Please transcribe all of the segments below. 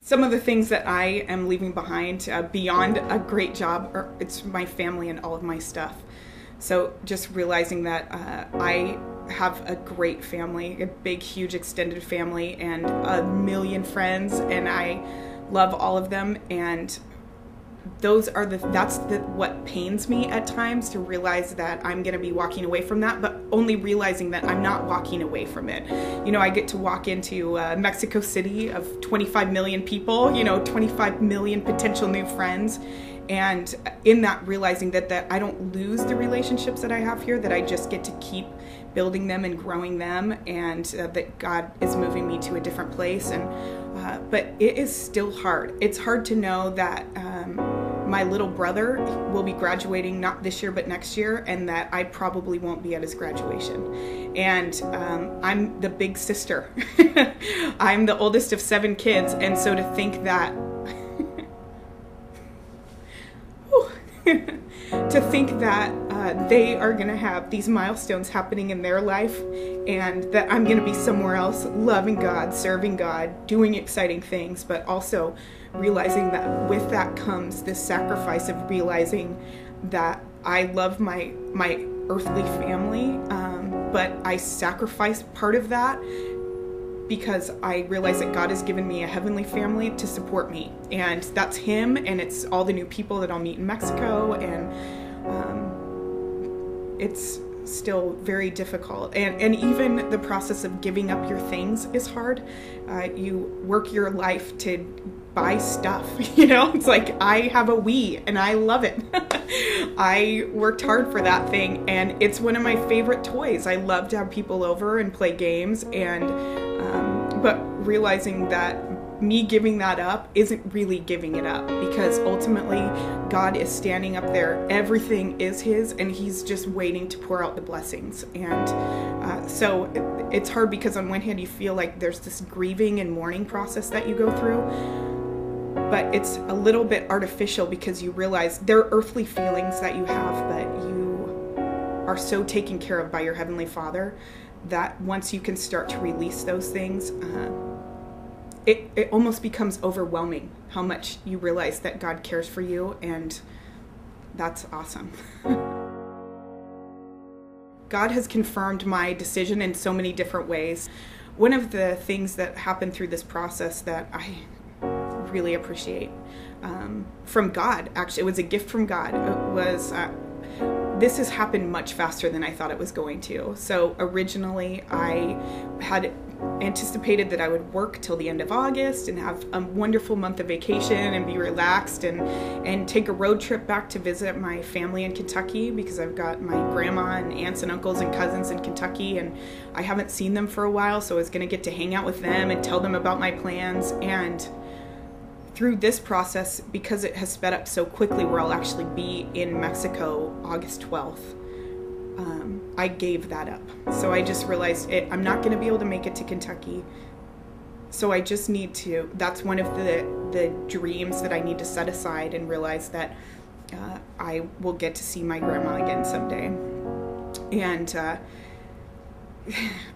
Some of the things that I am leaving behind beyond a great job, it's my family and all of my stuff. So just realizing that I have a great family, a big, huge, extended family, and a million friends, and I love all of them. And that's what pains me at times, to realize that I'm going to be walking away from that, but only realizing that I'm not walking away from it. You know, I get to walk into Mexico City of 25 million people, 25 million potential new friends. And in that, realizing that I don't lose the relationships that I have here, that I just get to keep building them and growing them, and that God is moving me to a different place. And but it is still hard. It's hard to know that my little brother will be graduating not this year but next year, and that I probably won't be at his graduation. And I'm the big sister. I'm the oldest of 7 kids, and so to think that they are going to have these milestones happening in their life, and that I'm going to be somewhere else loving God, serving God, doing exciting things, but also realizing that with that comes this sacrifice of realizing that I love my earthly family, but I sacrifice part of that because I realize that God has given me a heavenly family to support me, and that's Him, and it's all the new people that I'll meet in Mexico, and it's still very difficult. And even the process of giving up your things is hard. You work your life to buy stuff, it's like I have a Wii and I love it. I worked hard for that thing, and it's one of my favorite toys. I love to have people over and play games, and but realizing that me giving that up isn't really giving it up, because ultimately God is standing up there. Everything is His, and He's just waiting to pour out the blessings. And so it's hard, because on one hand you feel like there's this grieving and mourning process that you go through, but it's a little bit artificial, because you realize there are earthly feelings that you have, but you are so taken care of by your Heavenly Father that once you can start to release those things, it almost becomes overwhelming how much you realize that God cares for you, and that's awesome. God has confirmed my decision in so many different ways. One of the things that happened through this process that I really appreciate from God, actually, it was a gift from God. It was this has happened much faster than I thought it was going to. So originally I had anticipated that I would work till the end of August and have a wonderful month of vacation and be relaxed and take a road trip back to visit my family in Kentucky, because I've got my grandma and aunts and uncles and cousins in Kentucky, and I haven't seen them for a while, so I was going to get to hang out with them and tell them about my plans. And through this process, because it has sped up so quickly, where I'll actually be in Mexico August 12th, I gave that up. So I just realized I'm not going to be able to make it to Kentucky. So I just need to, that's one of the dreams that I need to set aside, and realize that I will get to see my grandma again someday. And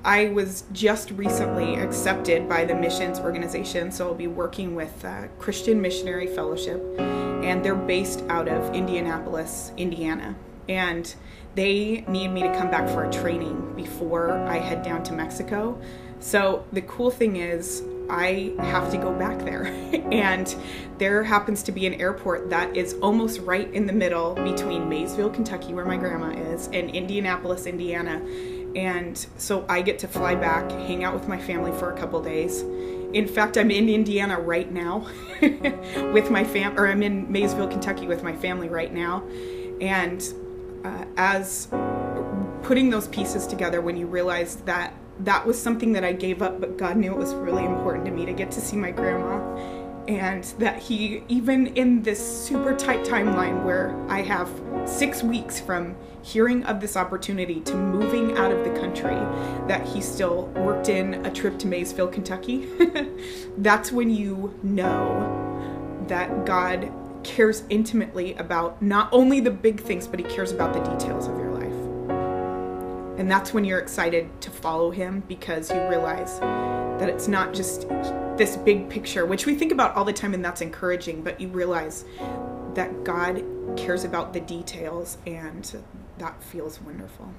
I was just recently accepted by the missions organization, so I'll be working with Christian Missionary Fellowship, and they're based out of Indianapolis, Indiana. And they need me to come back for a training before I head down to Mexico. So the cool thing is I have to go back there. And there happens to be an airport that is almost right in the middle between Maysville, Kentucky, where my grandma is, and Indianapolis, Indiana. And so I get to fly back, hang out with my family for a couple days. In fact, I'm in Indiana right now with my I'm in Maysville, Kentucky with my family right now. And as putting those pieces together, when you realize that that was something that I gave up, but God knew it was really important to me to get to see my grandma, and that He, even in this super tight timeline where I have 6 weeks from hearing of this opportunity to moving out of the country, that He still worked in a trip to Maysville, Kentucky. That's when you know that God cares intimately about not only the big things, but He cares about the details of your life. And that's when you're excited to follow Him, because you realize that it's not just this big picture, which we think about all the time, and that's encouraging, but you realize that God cares about the details, and that feels wonderful.